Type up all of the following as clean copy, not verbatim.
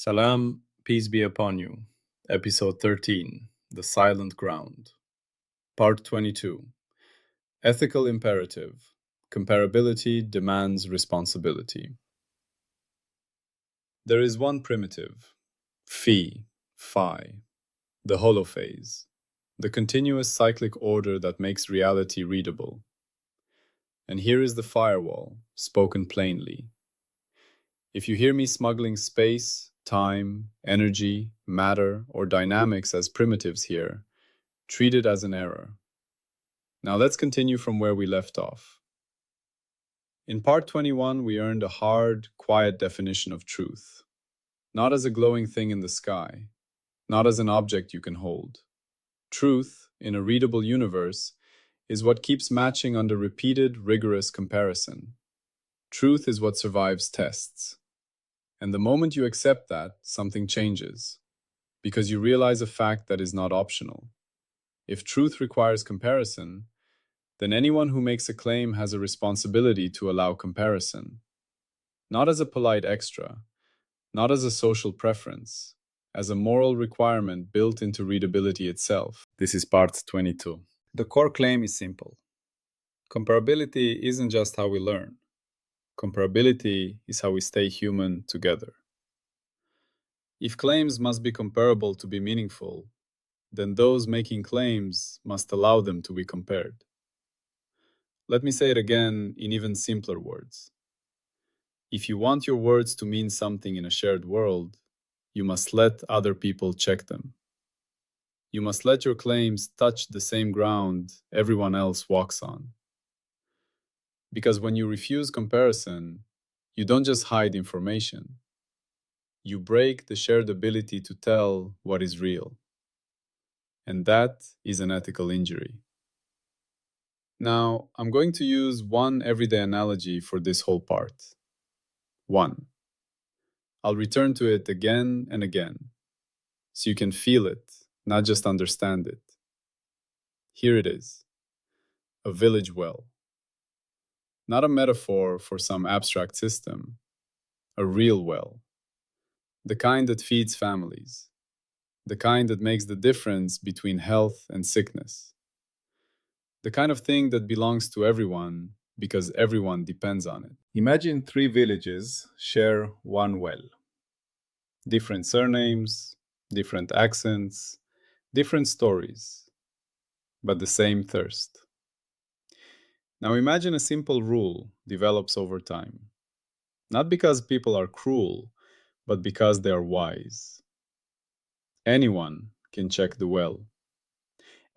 Salam, peace be upon you. Episode 13, The Silent Ground. Part 22, Ethical Imperative. Comparability demands responsibility. There is one primitive, phi, the holophase, the continuous cyclic order that makes reality readable. And here is the firewall, spoken plainly. If you hear me smuggling space, time, energy, matter, or dynamics as primitives here, treat it as an error. Now let's continue from where we left off. In part 21, we earned a hard, quiet definition of truth. Not as a glowing thing in the sky, not as an object you can hold. Truth, in a readable universe, is what keeps matching under repeated, rigorous comparison. Truth is what survives tests. And the moment you accept that, something changes, because you realize a fact that is not optional. If truth requires comparison, then anyone who makes a claim has a responsibility to allow comparison. Not as a polite extra, not as a social preference, as a moral requirement built into readability itself. This is part 22. The core claim is simple. Comparability isn't just how we learn. Comparability is how we stay human together. If claims must be comparable to be meaningful, then those making claims must allow them to be compared. Let me say it again in even simpler words. If you want your words to mean something in a shared world, you must let other people check them. You must let your claims touch the same ground everyone else walks on. Because when you refuse comparison, you don't just hide information. You break the shared ability to tell what is real. And that is an ethical injury. Now, I'm going to use one everyday analogy for this whole part. One. I'll return to it again and again, so you can feel it, not just understand it. Here it is. A village well. Not a metaphor for some abstract system. A real well. The kind that feeds families. The kind that makes the difference between health and sickness. The kind of thing that belongs to everyone because everyone depends on it. Imagine 3 villages share one well. Different surnames, different accents, different stories, but the same thirst. Now imagine a simple rule develops over time. Not because people are cruel, but because they are wise. Anyone can check the well.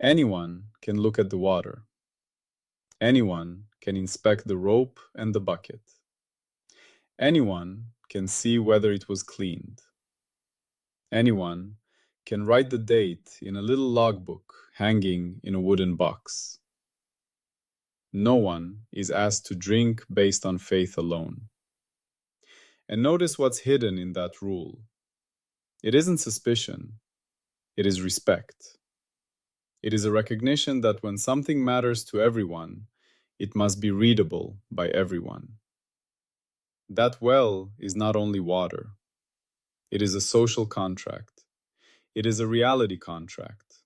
Anyone can look at the water. Anyone can inspect the rope and the bucket. Anyone can see whether it was cleaned. Anyone can write the date in a little logbook hanging in a wooden box. No one is asked to drink based on faith alone. And notice what's hidden in that rule. It isn't suspicion. It is respect. It is a recognition that when something matters to everyone, it must be readable by everyone. That well is not only water. It is a social contract. It is a reality contract.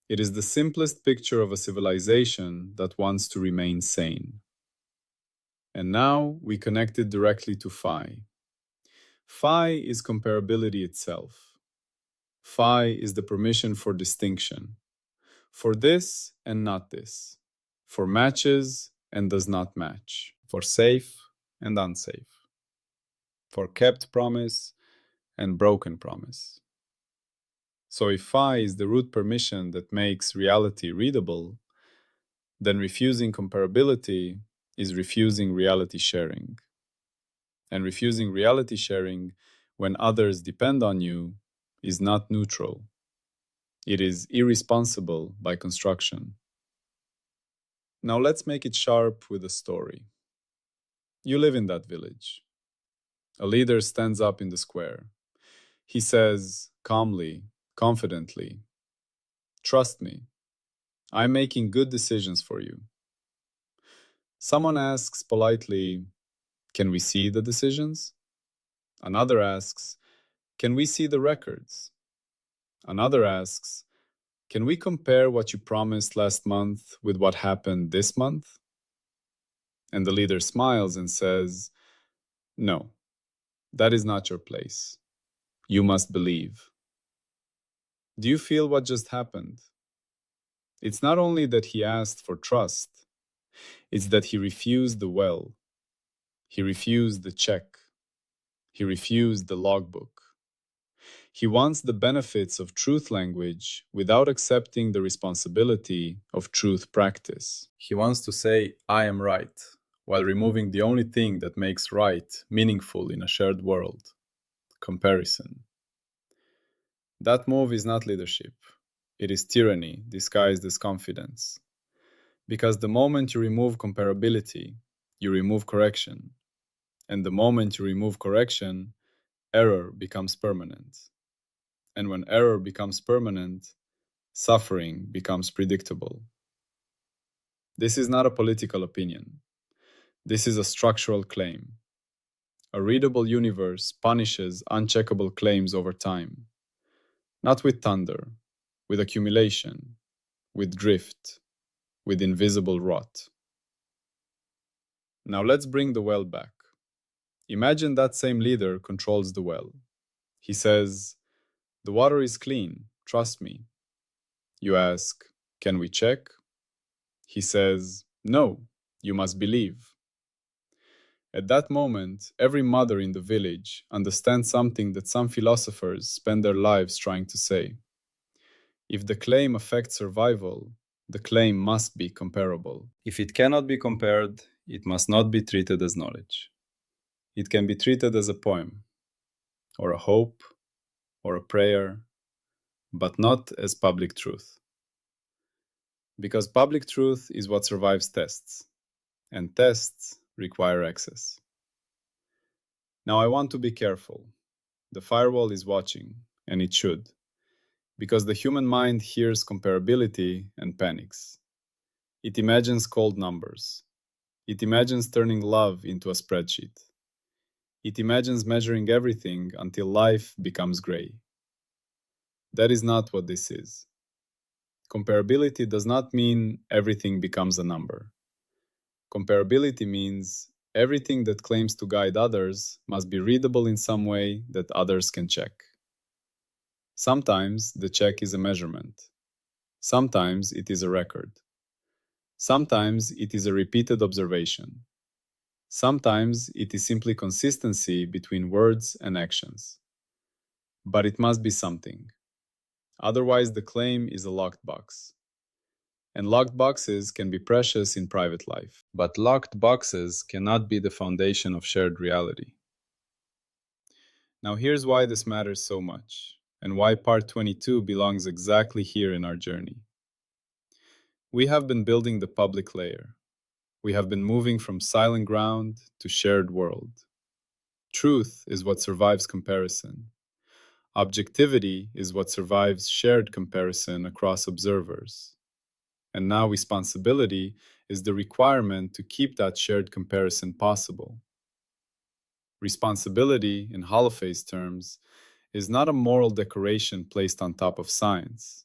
It is the simplest picture of a civilization that wants to remain sane. And now we connect it directly to phi. Phi is comparability itself. Phi is the permission for distinction. For this and not this. For matches and does not match. For safe and unsafe. For kept promise and broken promise. So if phi is the root permission that makes reality readable, then refusing comparability is refusing reality sharing. And refusing reality sharing when others depend on you is not neutral. It is irresponsible by construction. Now let's make it sharp with a story. You live in that village. A leader stands up in the square. He says, calmly, confidently, "Trust me, I'm making good decisions for you." Someone asks politely, "Can we see the decisions?" Another asks, Can we see the records? Another asks, can we compare what you promised last month with what happened this month? And the leader smiles and says, no, that is not your place. You must believe. Do you feel what just happened? It's not only that he asked for trust, it's that he refused the well. He refused the check. He refused the logbook. He wants the benefits of truth language without accepting the responsibility of truth practice. He wants to say, I am right, while removing the only thing that makes right meaningful in a shared world: comparison. That move is not leadership. It is tyranny disguised as confidence. Because the moment you remove comparability, you remove correction. And the moment you remove correction, error becomes permanent. And when error becomes permanent, suffering becomes predictable. This is not a political opinion. This is a structural claim. A readable universe punishes uncheckable claims over time. Not with thunder, with accumulation, with drift, with invisible rot. Now let's bring the well back. Imagine that same leader controls the well. He says, the water is clean, trust me. You ask, can we check? He says, no, you must believe. At that moment, every mother in the village understands something that some philosophers spend their lives trying to say. If the claim affects survival, the claim must be comparable. If it cannot be compared, it must not be treated as knowledge. It can be treated as a poem, or a hope, or a prayer, but not as public truth. Because public truth is what survives tests, and tests require access. Now I want to be careful. The firewall is watching, and it should, because the human mind hears comparability and panics. It imagines cold numbers. It imagines turning love into a spreadsheet. It imagines measuring everything until life becomes gray. That is not what this is. Comparability does not mean everything becomes a number. Comparability means everything that claims to guide others must be readable in some way that others can check. Sometimes the check is a measurement. Sometimes it is a record. Sometimes it is a repeated observation. Sometimes it is simply consistency between words and actions. But it must be something. Otherwise, the claim is a locked box. And locked boxes can be precious in private life. But locked boxes cannot be the foundation of shared reality. Now here's why this matters so much, and why part 22 belongs exactly here in our journey. We have been building the public layer. We have been moving from silent ground to shared world. Truth is what survives comparison. Objectivity is what survives shared comparison across observers. And now responsibility is the requirement to keep that shared comparison possible. Responsibility, in HOLOPHASE terms, is not a moral decoration placed on top of science.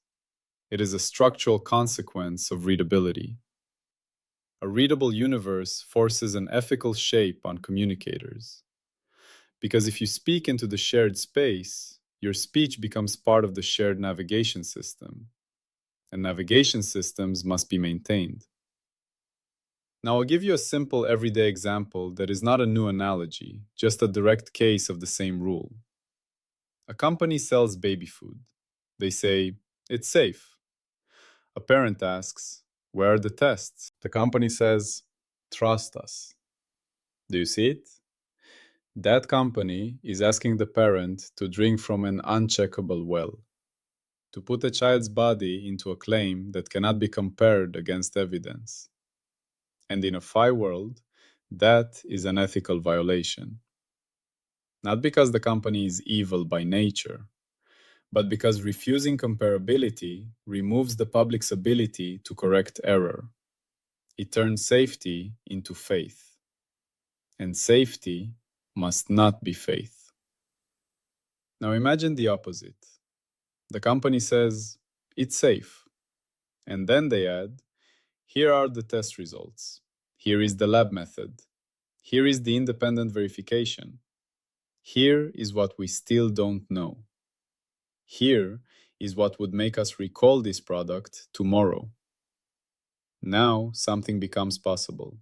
It is a structural consequence of readability. A readable universe forces an ethical shape on communicators. Because if you speak into the shared space, your speech becomes part of the shared navigation system. And navigation systems must be maintained. Now I'll give you a simple everyday example that is not a new analogy, just a direct case of the same rule. A company sells baby food. They say, it's safe. A parent asks, where are the tests? The company says, trust us. Do you see it? That company is asking the parent to drink from an uncheckable well, to put a child's body into a claim that cannot be compared against evidence. And in a FI world, that is an ethical violation. Not because the company is evil by nature, but because refusing comparability removes the public's ability to correct error. It turns safety into faith. And safety must not be faith. Now imagine the opposite. The company says, it's safe. And then they add, here are the test results. Here is the lab method. Here is the independent verification. Here is what we still don't know. Here is what would make us recall this product tomorrow. Now something becomes possible.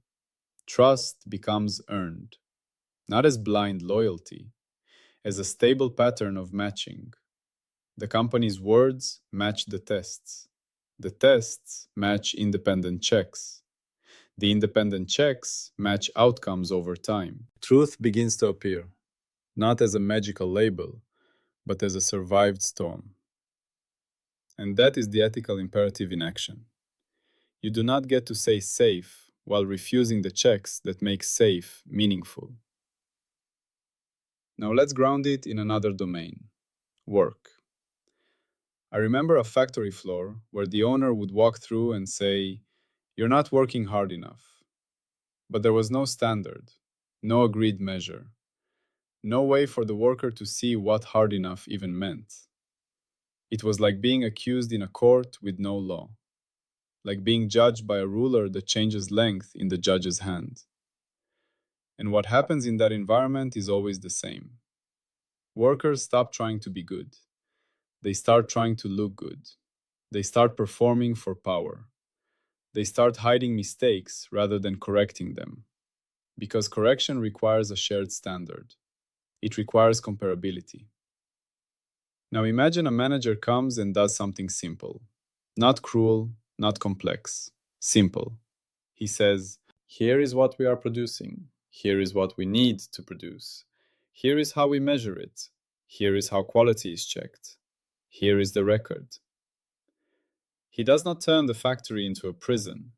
Trust becomes earned, not as blind loyalty, as a stable pattern of matching. The company's words match the tests. The tests match independent checks. The independent checks match outcomes over time. Truth begins to appear, not as a magical label, but as a survived storm. And that is the ethical imperative in action. You do not get to say safe while refusing the checks that make safe meaningful. Now let's ground it in another domain, work. I remember a factory floor where the owner would walk through and say, "You're not working hard enough." But there was no standard, no agreed measure, no way for the worker to see what hard enough even meant. It was like being accused in a court with no law, like being judged by a ruler that changes length in the judge's hand. And what happens in that environment is always the same. Workers stop trying to be good. They start trying to look good. They start performing for power. They start hiding mistakes rather than correcting them. Because correction requires a shared standard. It requires comparability. Now imagine a manager comes and does something simple. Not cruel, not complex. Simple. He says, here is what we are producing. Here is what we need to produce. Here is how we measure it. Here is how quality is checked. Here is the record. He does not turn the factory into a prison.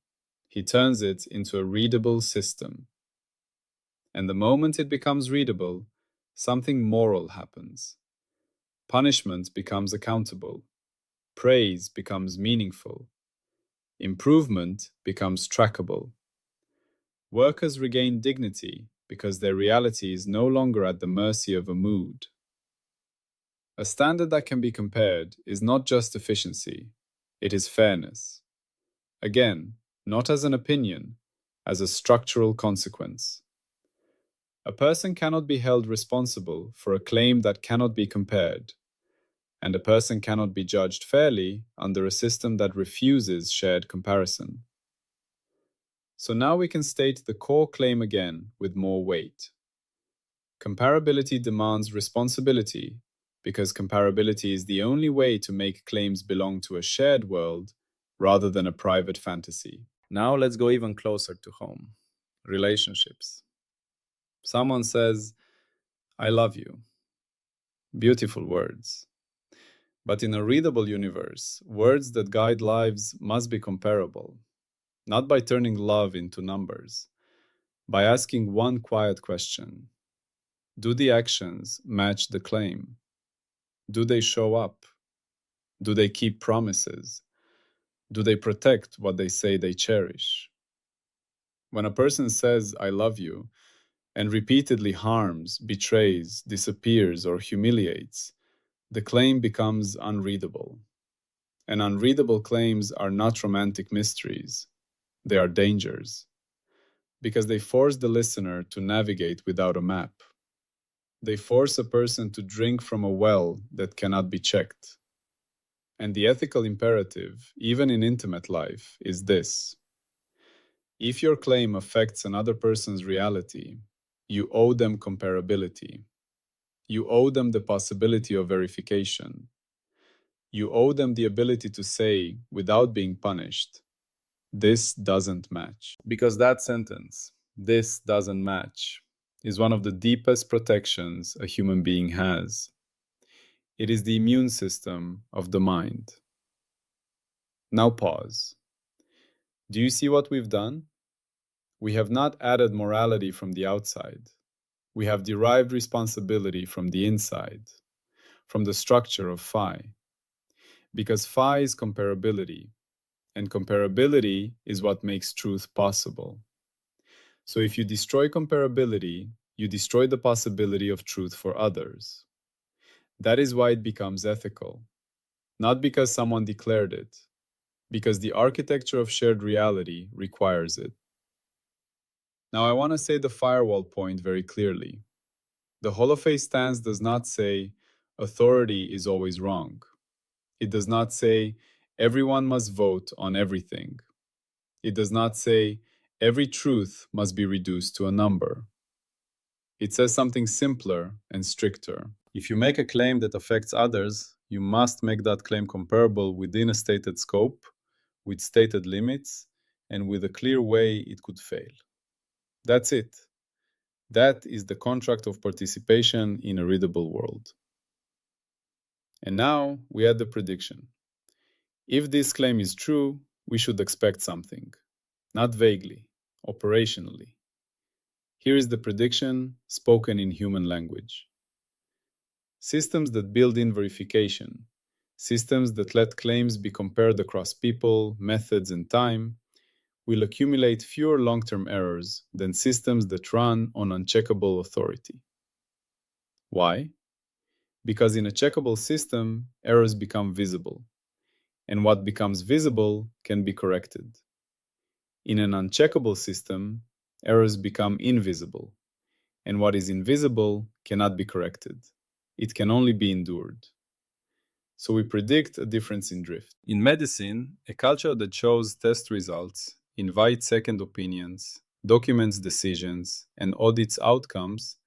He turns it into a readable system. And the moment it becomes readable, something moral happens. Punishment becomes accountable. Praise becomes meaningful. Improvement becomes trackable. Workers regain dignity because their reality is no longer at the mercy of a mood. A standard that can be compared is not just efficiency, it is fairness. Again, not as an opinion, as a structural consequence. A person cannot be held responsible for a claim that cannot be compared, and a person cannot be judged fairly under a system that refuses shared comparison. So now we can state the core claim again with more weight. Comparability demands responsibility because comparability is the only way to make claims belong to a shared world rather than a private fantasy. Now let's go even closer to home. Relationships. Someone says, "I love you." Beautiful words. But in a readable universe, words that guide lives must be comparable, not by turning love into numbers, by asking one quiet question. Do the actions match the claim? Do they show up? Do they keep promises? Do they protect what they say they cherish? When a person says, "I love you," and repeatedly harms, betrays, disappears, or humiliates, the claim becomes unreadable. And unreadable claims are not romantic mysteries. They are dangers, because they force the listener to navigate without a map. They force a person to drink from a well that cannot be checked. And the ethical imperative, even in intimate life, is this. If your claim affects another person's reality, you owe them comparability. You owe them the possibility of verification. You owe them the ability to say, without being punished, "This doesn't match." Because that sentence, "this doesn't match," is one of the deepest protections a human being has. It is the immune system of the mind. Now pause. Do you see what we've done? We have not added morality from the outside. We have derived responsibility from the inside, from the structure of phi. Because phi is comparability, and comparability is what makes truth possible. So if you destroy comparability, you destroy the possibility of truth for others. That is why it becomes ethical, not because someone declared it, because the architecture of shared reality requires it. Now, I want to say the firewall point very clearly. The holophase stance does not say authority is always wrong. It does not say everyone must vote on everything. It does not say every truth must be reduced to a number. It says something simpler and stricter. If you make a claim that affects others, you must make that claim comparable within a stated scope, with stated limits, and with a clear way it could fail. That's it. That is the contract of participation in a readable world. And now we add the prediction. If this claim is true, we should expect something, not vaguely, operationally. Here is the prediction spoken in human language. Systems that build in verification, systems that let claims be compared across people, methods, and time, will accumulate fewer long-term errors than systems that run on uncheckable authority. Why? Because in a checkable system, errors become visible, and what becomes visible can be corrected. In an uncheckable system, errors become invisible, and what is invisible cannot be corrected. It can only be endured. So we predict a difference in drift. In medicine, a culture that shows test results, invites second opinions, documents decisions, and audits outcomes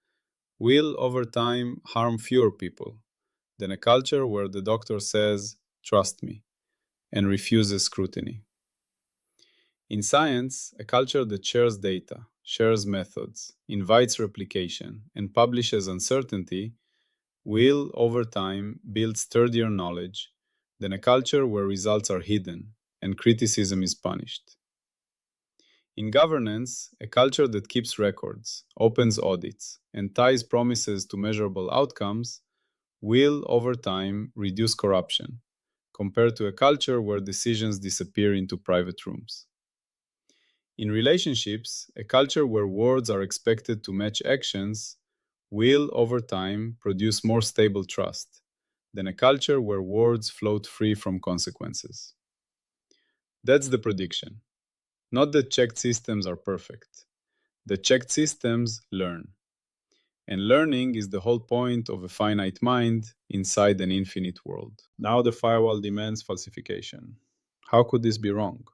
will, over time, harm fewer people than a culture where the doctor says, "Trust me," and refuses scrutiny. In science, a culture that shares data, shares methods, invites replication, and publishes uncertainty will, over time, build sturdier knowledge than a culture where results are hidden and criticism is punished. In governance, a culture that keeps records, opens audits, and ties promises to measurable outcomes will, over time, reduce corruption, compared to a culture where decisions disappear into private rooms. In relationships, a culture where words are expected to match actions will, over time, produce more stable trust than a culture where words float free from consequences. That's the prediction. Not that checked systems are perfect. The checked systems learn. And learning is the whole point of a finite mind inside an infinite world. Now the firewall demands falsification. How could this be wrong?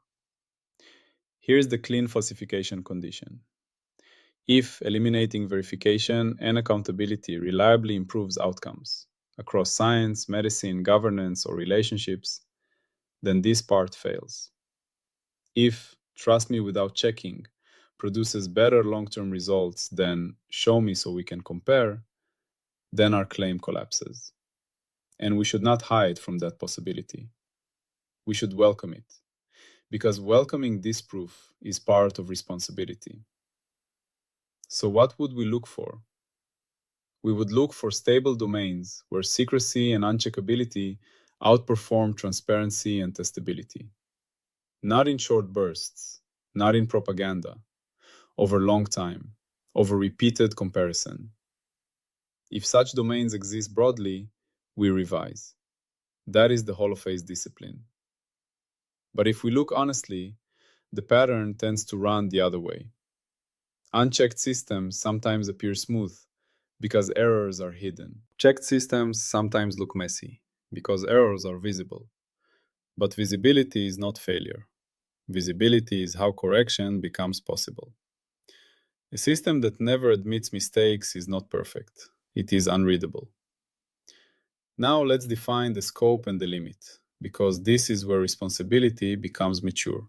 Here's the clean falsification condition. If eliminating verification and accountability reliably improves outcomes across science, medicine, governance, or relationships, then this part fails. If trust me without checking produces better long-term results than show me so we can compare, then our claim collapses. And we should not hide from that possibility. We should welcome it, because welcoming disproof is part of responsibility. So what would we look for? We would look for stable domains where secrecy and uncheckability outperform transparency and testability. Not in short bursts, not in propaganda, over long time, over repeated comparison. If such domains exist broadly, we revise. That is the holophase discipline. But if we look honestly, the pattern tends to run the other way. Unchecked systems sometimes appear smooth because errors are hidden. Checked systems sometimes look messy because errors are visible. But visibility is not failure. Visibility is how correction becomes possible. A system that never admits mistakes is not perfect. It is unreadable. Now let's define the scope and the limit, because this is where responsibility becomes mature.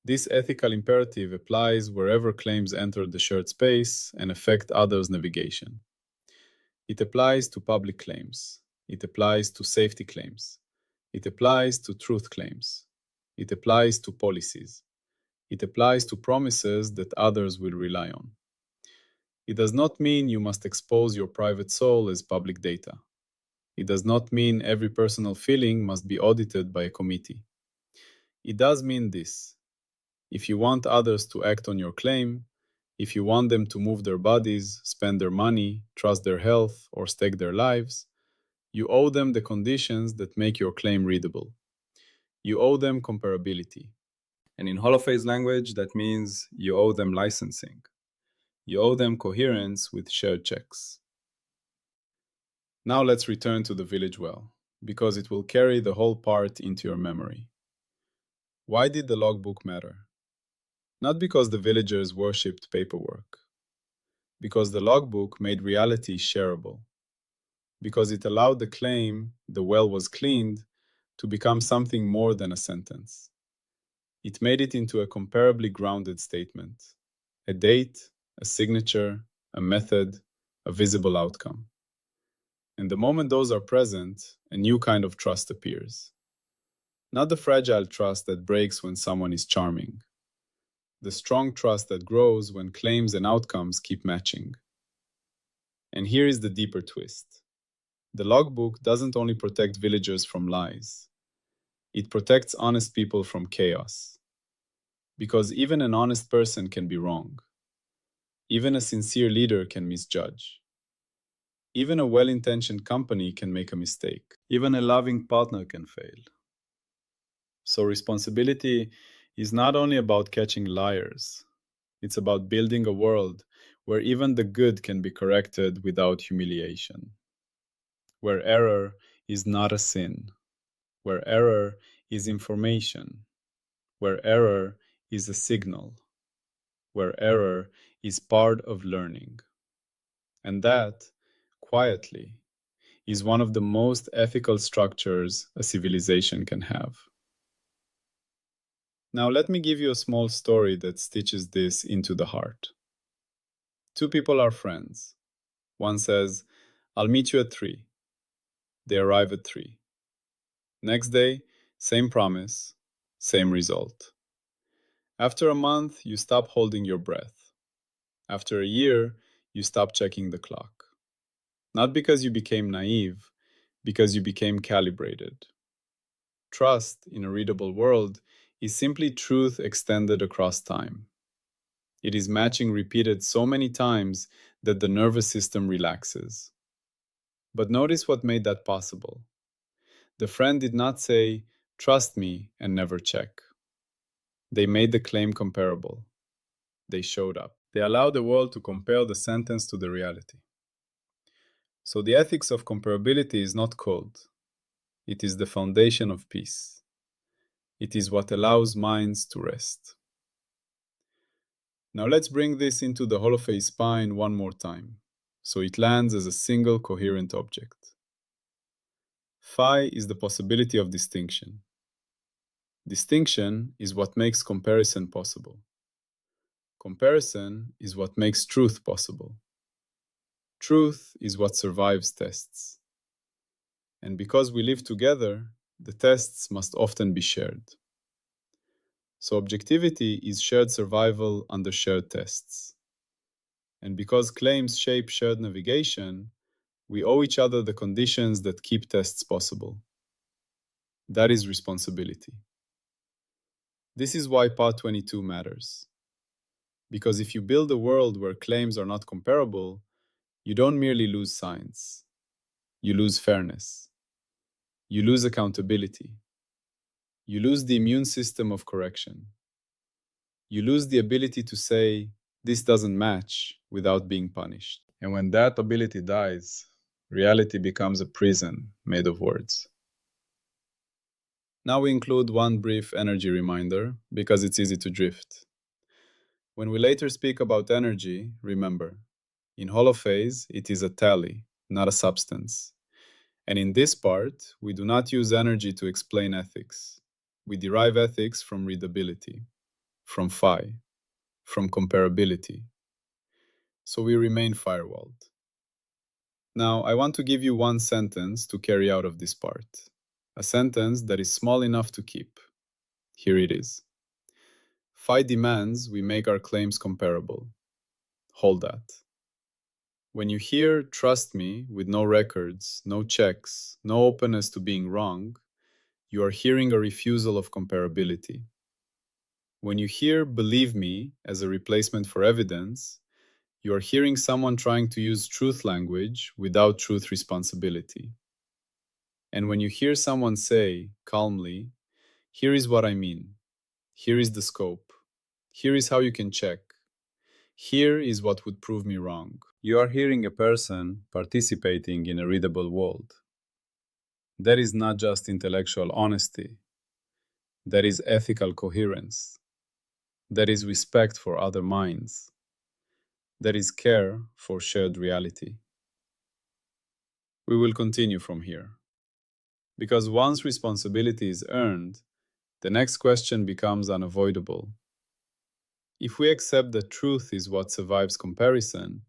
This ethical imperative applies wherever claims enter the shared space and affect others' navigation. It applies to public claims. It applies to safety claims. It applies to truth claims. It applies to policies. It applies to promises that others will rely on. It does not mean you must expose your private soul as public data. It does not mean every personal feeling must be audited by a committee. It does mean this. If you want others to act on your claim, if you want them to move their bodies, spend their money, trust their health, or stake their lives, You owe them the conditions that make your claim readable. You owe them comparability. And in holophase language, that means you owe them licensing. You owe them coherence with shared checks. Now let's return to the village well, because it will carry the whole part into your memory. Why did the logbook matter? Not because the villagers worshipped paperwork, because the logbook made reality shareable, because it allowed the claim the well was cleaned to become something more than a sentence. It made it into a comparably grounded statement, a date, a signature, a method, a visible outcome. And the moment those are present, a new kind of trust appears. Not the fragile trust that breaks when someone is charming, the strong trust that grows when claims and outcomes keep matching. And here is the deeper twist. The logbook doesn't only protect villagers from lies, it protects honest people from chaos. Because even an honest person can be wrong. Even a sincere leader can misjudge. Even a well-intentioned company can make a mistake. Even a loving partner can fail. So responsibility is not only about catching liars, it's about building a world where even the good can be corrected without humiliation. Where error is not a sin. Where error is information. Where error is a signal. Where error is part of learning. And that, quietly, is one of the most ethical structures a civilization can have. Now, let me give you a small story that stitches this into the heart. Two people are friends. One says, "I'll meet you at 3." They arrive at 3. Next day, same promise, same result. After a month, you stop holding your breath. After a year, you stop checking the clock. Not because you became naive, because you became calibrated. Trust in a readable world is simply truth extended across time. It is matching repeated so many times that the nervous system relaxes. But notice what made that possible. The friend did not say, "Trust me," and never check. They made the claim comparable. They showed up. They allowed the world to compare the sentence to the reality. So the ethics of comparability is not code. It is the foundation of peace. It is what allows minds to rest. Now let's bring this into the holophase spine one more time, so it lands as a single coherent object. Phi is the possibility of distinction. Distinction is what makes comparison possible. Comparison is what makes truth possible. Truth is what survives tests. And because we live together, the tests must often be shared. So objectivity is shared survival under shared tests. And because claims shape shared navigation, we owe each other the conditions that keep tests possible. That is responsibility. This is why Part 22 matters. Because if you build a world where claims are not comparable, you don't merely lose science. You lose fairness. You lose accountability. You lose the immune system of correction. You lose the ability to say, "This doesn't match," without being punished. And when that ability dies, reality becomes a prison made of words. Now we include one brief energy reminder, because it's easy to drift. When we later speak about energy, remember, in holophase, it is a tally, not a substance. And in this part, we do not use energy to explain ethics. We derive ethics from readability, from phi, from comparability. So we remain firewalled. Now, I want to give you one sentence to carry out of this part. A sentence that is small enough to keep. Here it is. Phi demands we make our claims comparable. Hold that. When you hear "trust me" with no records, no checks, no openness to being wrong, you are hearing a refusal of comparability. When you hear "believe me" as a replacement for evidence, you are hearing someone trying to use truth language without truth responsibility. And when you hear someone say, calmly, here is what I mean, here is the scope, here is how you can check, here is what would prove me wrong, you are hearing a person participating in a readable world. That is not just intellectual honesty, that is ethical coherence, that is respect for other minds, that is care for shared reality. We will continue from here. Because once responsibility is earned, the next question becomes unavoidable. If we accept that truth is what survives comparison,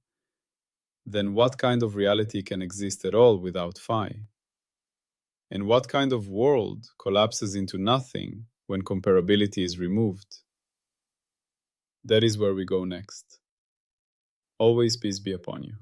then what kind of reality can exist at all without phi? And what kind of world collapses into nothing when comparability is removed? That is where we go next. Always peace be upon you.